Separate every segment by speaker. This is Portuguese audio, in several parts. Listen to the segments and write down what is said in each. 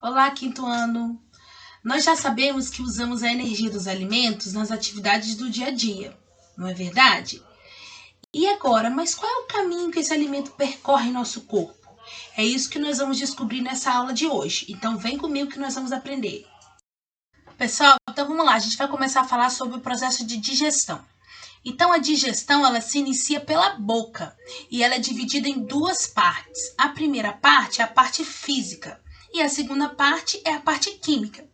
Speaker 1: Olá, quinto ano! Nós já sabemos que usamos a energia dos alimentos nas atividades do dia a dia, não é verdade? E agora, mas qual é o caminho que esse alimento percorre em nosso corpo? É isso que nós vamos descobrir nessa aula de hoje. Então vem comigo que nós vamos aprender. Pessoal, então vamos lá, a gente vai começar a falar sobre o processo de digestão. Então a digestão ela se inicia pela boca e ela é dividida em duas partes. A primeira parte é a parte física e a segunda parte é a parte química.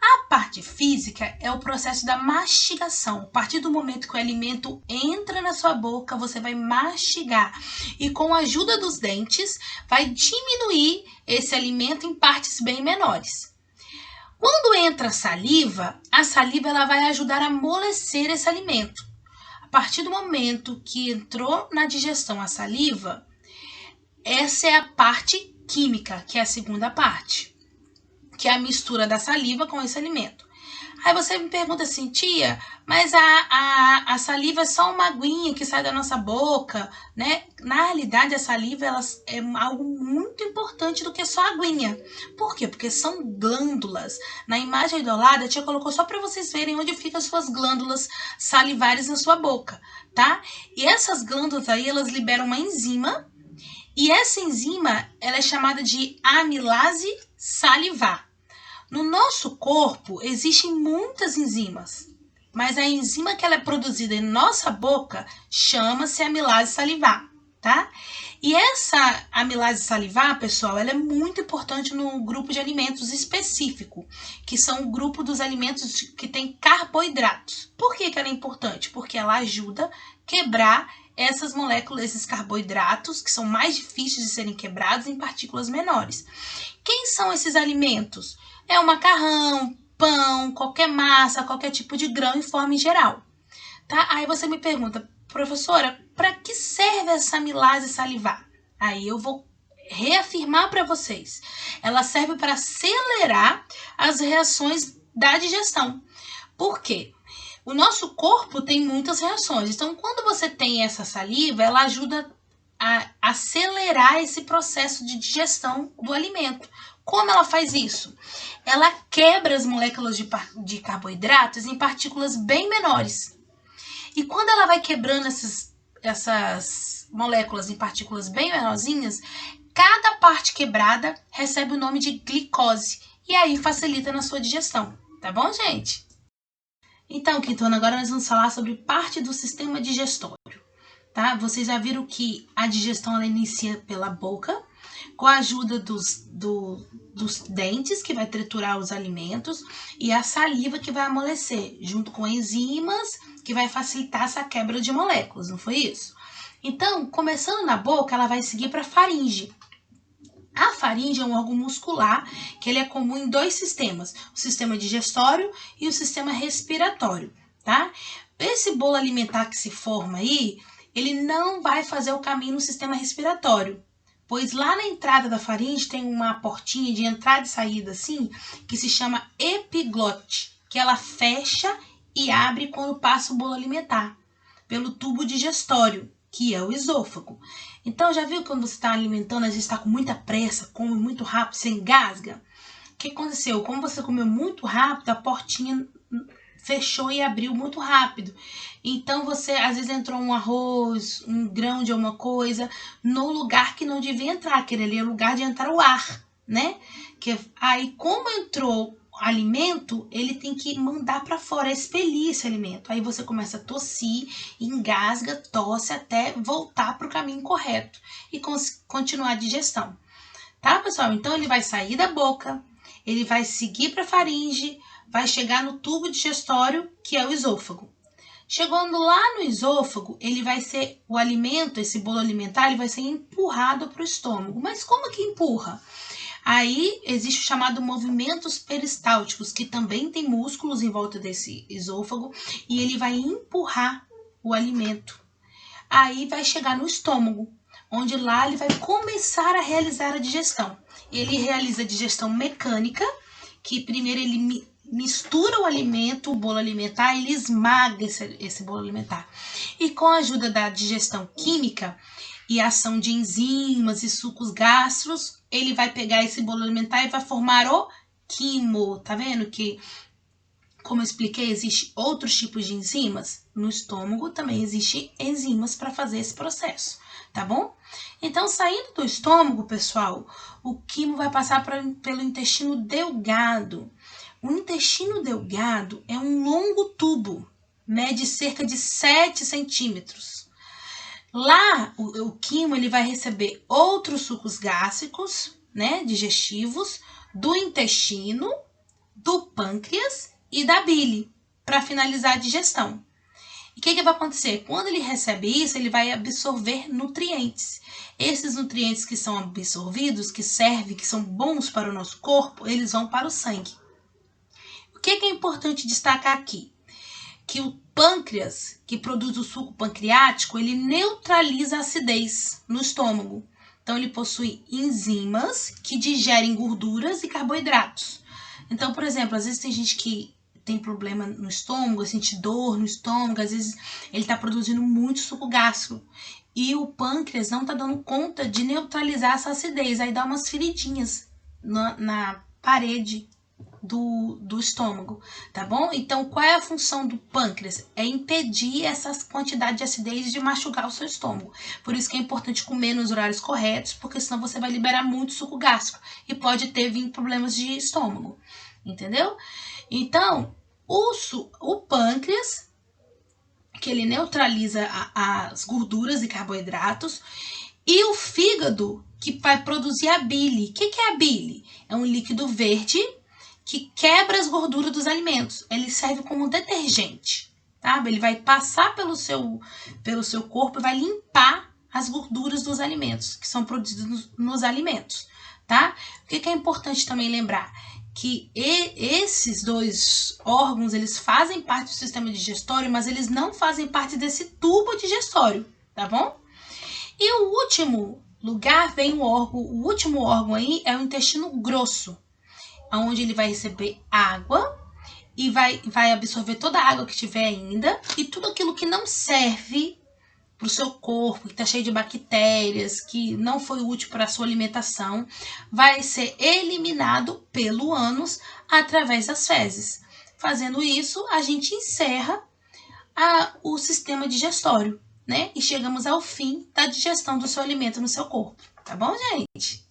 Speaker 1: A parte física é o processo da mastigação. A partir do momento que o alimento entra na sua boca, você vai mastigar e com a ajuda dos dentes vai diminuir esse alimento em partes bem menores. Quando entra a saliva ela vai ajudar a amolecer esse alimento. A partir do momento que entrou na digestão a saliva, essa é a parte química, que é a segunda parte, que é a mistura da saliva com esse alimento. Aí você me pergunta assim, tia, mas a saliva é só uma aguinha que sai da nossa boca, né? Na realidade, a saliva é algo muito importante do que só aguinha. Por quê? Porque são glândulas. Na imagem do lado, a tia colocou só para vocês verem onde ficam as suas glândulas salivares na sua boca, tá? E essas glândulas aí, elas liberam uma enzima, e essa enzima, ela é chamada de amilase salivar. No nosso corpo, existem muitas enzimas, mas a enzima que ela é produzida em nossa boca chama-se amilase salivar, tá? E essa amilase salivar, pessoal, ela é muito importante no grupo de alimentos específico, que são o grupo dos alimentos que tem carboidratos. Por que ela é importante? Porque ela ajuda a quebrar essas moléculas, esses carboidratos, que são mais difíceis de serem quebrados em partículas menores. Quem são esses alimentos? É o macarrão, pão, qualquer massa, qualquer tipo de grão em forma em geral. Tá? Aí você me pergunta, professora, para que serve essa amilase salivar? Aí eu vou reafirmar para vocês. Ela serve para acelerar as reações da digestão. Por quê? O nosso corpo tem muitas reações. Então, quando você tem essa saliva, ela ajuda a acelerar esse processo de digestão do alimento. Como ela faz isso? Ela quebra as moléculas de carboidratos em partículas bem menores. E quando ela vai quebrando essas moléculas em partículas bem menorzinhas, cada parte quebrada recebe o nome de glicose. E aí facilita na sua digestão. Tá bom, gente? Então, quinto ano, agora nós vamos falar sobre parte do sistema digestório. Tá? Vocês já viram que a digestão ela inicia pela boca, com a ajuda dos dentes, que vai triturar os alimentos, e a saliva, que vai amolecer, junto com enzimas, que vai facilitar essa quebra de moléculas, não foi isso? Então, começando na boca, ela vai seguir para a faringe. A faringe é um órgão muscular que ele é comum em dois sistemas, o sistema digestório e o sistema respiratório, tá? Esse bolo alimentar que se forma aí, ele não vai fazer o caminho no sistema respiratório, pois lá na entrada da faringe tem uma portinha de entrada e saída assim, que se chama epiglote, que ela fecha e abre quando passa o bolo alimentar, pelo tubo digestório, que é o esôfago. Então, já viu quando você está alimentando, às vezes está com muita pressa, come muito rápido, você engasga? O que aconteceu? Como você comeu muito rápido, a portinha fechou e abriu muito rápido. Então, você, às vezes, entrou um arroz, um grão de alguma coisa, no lugar que não devia entrar, aquele ali é o lugar de entrar o ar, né? Aí, como entrou alimento, ele tem que mandar para fora, expelir esse alimento. Aí você começa a tossir, engasga, tosse até voltar para o caminho correto e continuar a digestão. Tá, pessoal? Então ele vai sair da boca, ele vai seguir para a faringe, vai chegar no tubo digestório, que é o esôfago. Chegando lá no esôfago, ele vai ser o alimento, esse bolo alimentar, ele vai ser empurrado para o estômago. Mas como que empurra? Aí existe o chamado movimentos peristálticos, que também tem músculos em volta desse esôfago, e ele vai empurrar o alimento. Aí vai chegar no estômago, onde lá ele vai começar a realizar a digestão. Ele realiza a digestão mecânica, que primeiro ele mistura o alimento, o bolo alimentar, ele esmaga esse bolo alimentar. E com a ajuda da digestão química, e ação de enzimas e sucos gástricos, ele vai pegar esse bolo alimentar e vai formar o quimo. Tá vendo que, como eu expliquei, existem outros tipos de enzimas? No estômago também existem enzimas para fazer esse processo, tá bom? Então, saindo do estômago, pessoal, o quimo vai passar pelo intestino delgado. O intestino delgado é um longo tubo, mede cerca de 7 centímetros. Lá, o quimo ele vai receber outros sucos gástricos, né, digestivos, do intestino, do pâncreas e da bile, para finalizar a digestão. E o que vai acontecer? Quando ele recebe isso, ele vai absorver nutrientes. Esses nutrientes que são absorvidos, que servem, que são bons para o nosso corpo, eles vão para o sangue. O que é importante destacar aqui? Que o pâncreas, que produz o suco pancreático, ele neutraliza a acidez no estômago. Então, ele possui enzimas que digerem gorduras e carboidratos. Então, por exemplo, às vezes tem gente que tem problema no estômago, sente dor no estômago, às vezes ele está produzindo muito suco gástrico. E o pâncreas não está dando conta de neutralizar essa acidez. Aí dá umas feridinhas na parede do estômago, tá bom? Então, qual é a função do pâncreas? É impedir essa quantidade de acidez de machucar o seu estômago. Por isso que é importante comer nos horários corretos, porque senão você vai liberar muito suco gástrico e pode ter vindo problemas de estômago, entendeu? Então, o pâncreas, que ele neutraliza as gorduras e carboidratos, e o fígado, que vai produzir a bile. O que é a bile? É um líquido verde que quebra as gorduras dos alimentos. Ele serve como detergente, tá? Ele vai passar pelo seu corpo e vai limpar as gorduras dos alimentos, que são produzidos nos alimentos, tá? O que é importante também lembrar? Que esses dois órgãos, eles fazem parte do sistema digestório, mas eles não fazem parte desse tubo digestório, tá bom? E o último lugar vem o último órgão aí é o intestino grosso, onde ele vai receber água e vai absorver toda a água que tiver ainda e tudo aquilo que não serve para o seu corpo, que está cheio de bactérias, que não foi útil para a sua alimentação, vai ser eliminado pelo ânus através das fezes. Fazendo isso, a gente encerra o sistema digestório, né? E chegamos ao fim da digestão do seu alimento no seu corpo, tá bom, gente?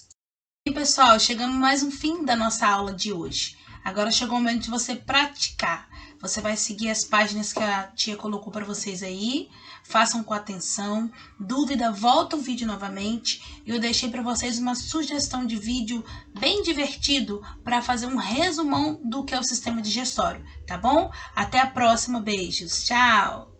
Speaker 1: E pessoal, chegamos mais um fim da nossa aula de hoje. Agora chegou o momento de você praticar. Você vai seguir as páginas que a tia colocou para vocês aí. Façam com atenção. Dúvida, volta o vídeo novamente. Eu deixei para vocês uma sugestão de vídeo bem divertido para fazer um resumão do que é o sistema digestório, tá bom? Até a próxima. Beijos. Tchau!